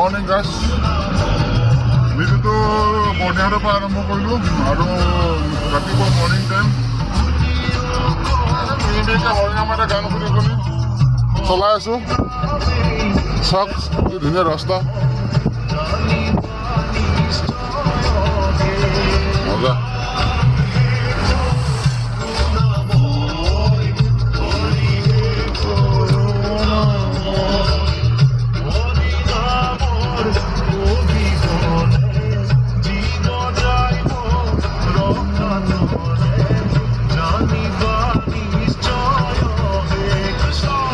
Morning guys ভিডিঅ'টো বৰ্ণিহাটৰ পৰা আৰম্ভ কৰিলোঁ আৰু ৰাতিপুৱা মৰ্ণিং টাইম হৰিনাম এটা গান শুনি শুনি চলাই আছোঁ। চাওক কি ধুনীয়া ৰাস্তা, মজা।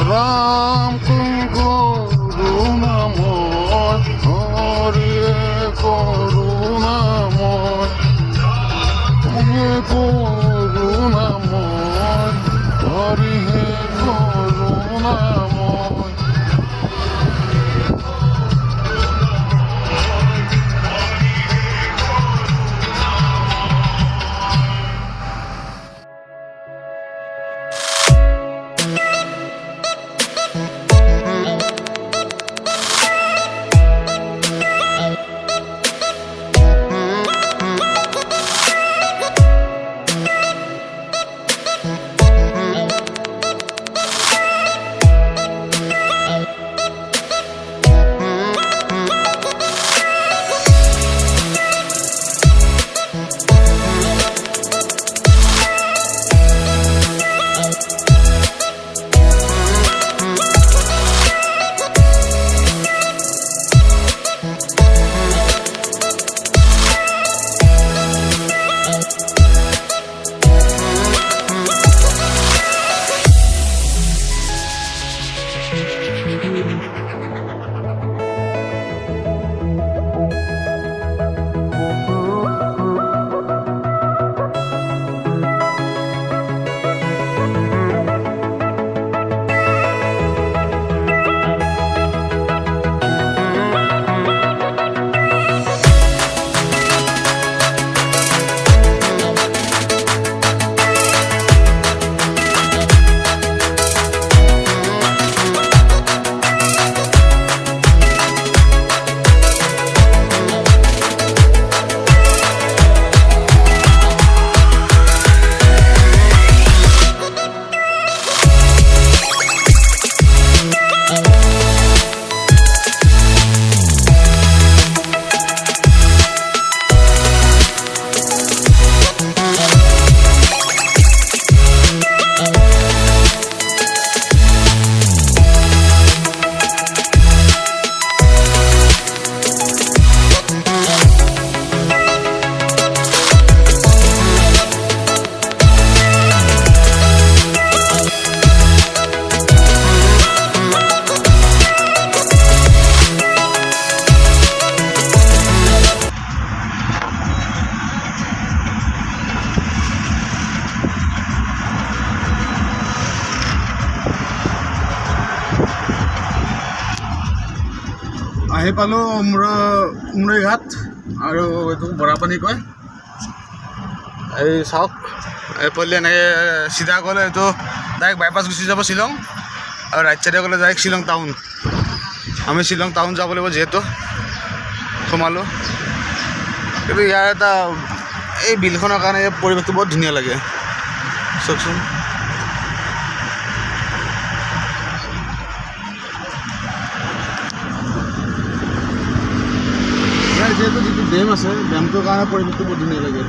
ৰাম কৰুণাময় হৰে কৰুণাময় হে কৰুণাময় হৰে হে কৰুণাময়। আহি পালোঁ উমৰৈঘাট আৰু এইটো বৰাপানী কয়। এই চাওক এইফালে এনেকৈ চিধা গ'লে এইটো ডাইৰেক্ট বাইপাছ গুচি যাব শ্বিলং, আৰু ৰাইট চাইডে গ'লে ডাইৰেক্ট শ্বিলং টাউন। আমি শ্বিলং টাউন যাব লাগিব যিহেতু সোমালোঁ। কিন্তু ইয়াৰ এটা এই বিলখনৰ কাৰণে এই পৰিৱেশটো বহুত ধুনীয়া লাগে চাওকচোন। যিহেতু যিটো ডেম আছে, ডেমটোৰ কাৰণে পৰিৱেশটো বহুত ধুনীয়া লাগে।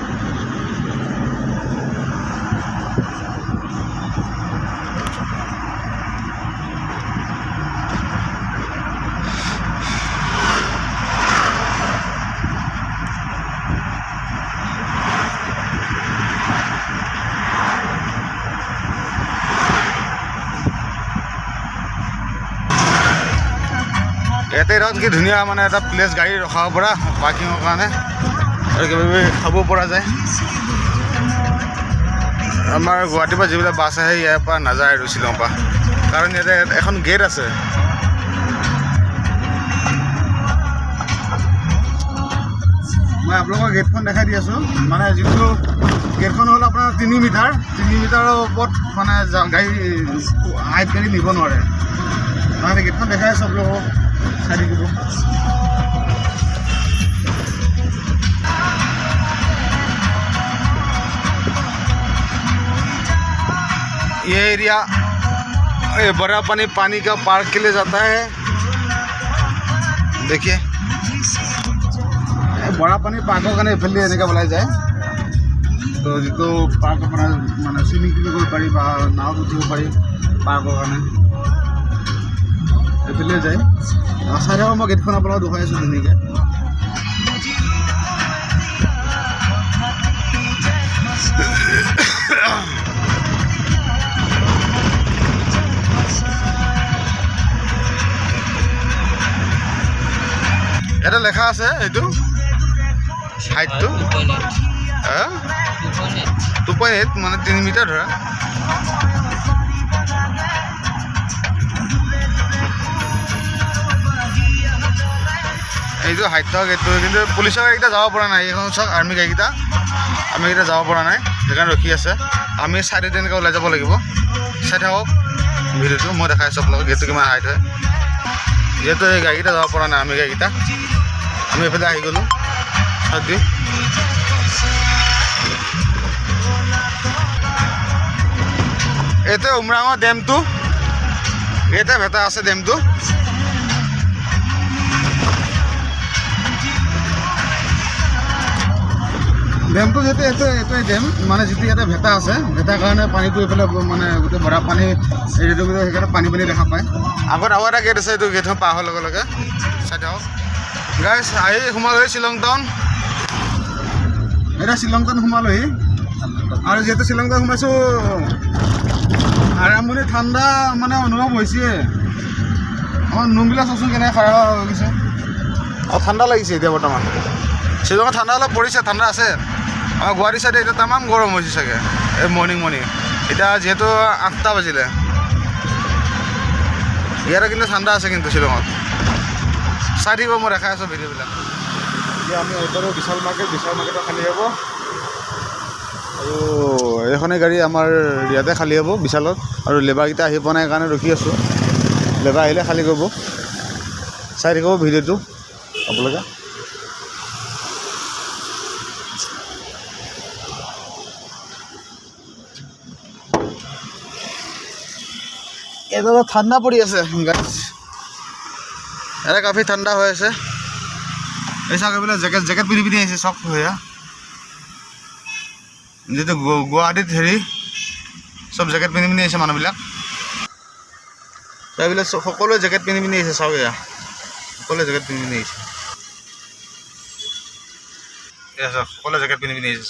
ইয়াতে ৰত কি ধুনীয়া মানে এটা প্লেচ গাড়ী ৰখাব পৰা পাৰ্কিঙৰ কাৰণে, আৰু কিবা কিবি খাব পৰা যায়। আমাৰ গুৱাহাটীৰ পৰা যিবিলাক বাছ আহে ইয়াৰ পৰা নাযায় আৰু শ্বিলঙৰ পৰা, কাৰণ ইয়াতে এখন গেট আছে। মই আপোনালোকক গেটখন দেখাই দি আছোঁ। মানে যিটো গেটখন হ'ল আপোনাৰ 3 মিটাৰৰ ওপৰত মানে গাড়ী হাইট গাড়ী নিব নোৱাৰে। মানে গেটখন দেখাই আছোঁ আপোনালোকক, চাই থাকিব। ये एरिया ये बड़ा पानी का पार्क के लिए जाता है। देखिए बड़ा पानी पार्कों का इफाले এনেকৈ ওলাই যায়। তো যিটো পাৰ্ক আপোনাৰ মানে চুইমিং পুল কৰিব পাৰি বা নাৱত উঠিব পাৰি পাৰ্কৰ কাৰণে এইফালে যায়। চাই থাকক মই গেটখন আপোনালোকক দেখুৱাই আছোঁ ধুনীয়াকৈ। এটা লেখা আছে এইটো হাইটটো 2.8 মানে 3 মিটাৰ ধৰা। এইটো হাইট থাকক এইটো, কিন্তু পুলিচৰ গাড়ীকেইটা যাব পৰা নাই। এইখন চাওক আৰ্মি গাড়ীকেইটা, আমি কেইটা যাব পৰা নাই সেইকাৰণে ৰখি আছে। আমি চাইডে এনেকৈ ওলাই যাব লাগিব। চাই থাকক ভিডিঅ'টো, মই দেখাই আছোঁ আপোনালোকক গেটটো কিমান হাইট হয়। যিহেতু এই গাড়ীকেইটা যাব পৰা নাই আৰ্মি গাড়ীকেইটা, আমি এইফালে আহি গ'লোঁ। দি এইটো উমৰাঙৰ ডেমটো, ইয়াতে ভেটা আছে ডেমটো। ডেমটো যিহেতু এইটোৱে ডেম, মানে যিটো ইয়াতে ভেটা আছে, ভেটাৰ কাৰণে পানীটো এইফালে মানে গোটেই বৰা পানী এৰিটো সেইকাৰণে পানী দেখা পায়। আগত আৰু এটা গেট আছে, এইটো গেটখন পাৰ হোৱাৰ লগে লগে চাই থাকক। গাইছ আহি সোমালোহি শ্বিলং টাউন। এতিয়া শ্বিলং টাউন সোমালোহি, আৰু যিহেতু শ্বিলং টাউন সোমাইছোঁ আৰম্ভণি ঠাণ্ডা মানে অনুভৱ হৈছে। আমাৰ নোমবিলাক চাওকচোন কেনেকৈ খাৰা হৈ গৈছে। আৰু ঠাণ্ডা লাগিছে এতিয়া বৰ্তমান। শ্বিলঙত ঠাণ্ডা অলপ পৰিছে, ঠাণ্ডা আছে। আমাৰ গুৱাহাটী চাইডে এতিয়া তামাম গৰম হৈছে চাগে এই মৰ্ণিং। এতিয়া যিহেতু 8টা বাজিলে, ইয়াতে কিন্তু ঠাণ্ডা আছে কিন্তু শ্বিলঙত। চাই থাকিব, মই দেখাই আছোঁ ভিডিঅ'বিলাক। এতিয়া আমি এইবাৰো বিশাল মাৰ্কেটত খালী হ'ব, আৰু এইখনে গাড়ী আমাৰ ইয়াতে খালী হ'ব বিশালত। আৰু লেবাৰকেইটা আহি পোৱা নাই কাৰণে ৰখি আছোঁ, লেবাৰ আহিলে খালী কৰিব। চাই থাকিব ভিডিঅ'টো আপোনালোকে। এটা ঠাণ্ডা পৰি আছে গাইছ, এটা কাফি ঠাণ্ডা হৈ আছে। এই চাওক এইবিলাক জেকেট পিন্ধি আহিছে চব সেয়া। যিহেতু গুৱাহাটীত হেৰি চব জেকেট পিন্ধি আহিছে মানুহবিলাক। এইবিলাক সকলোৱে জেকেট পিন্ধি আহিছে চাওক, এয়া সকলোৱে জেকেট পিন্ধি আহিছে। এয়া চাওক সকলোৱে জেকেট পিন্ধি আহিছে চাওক।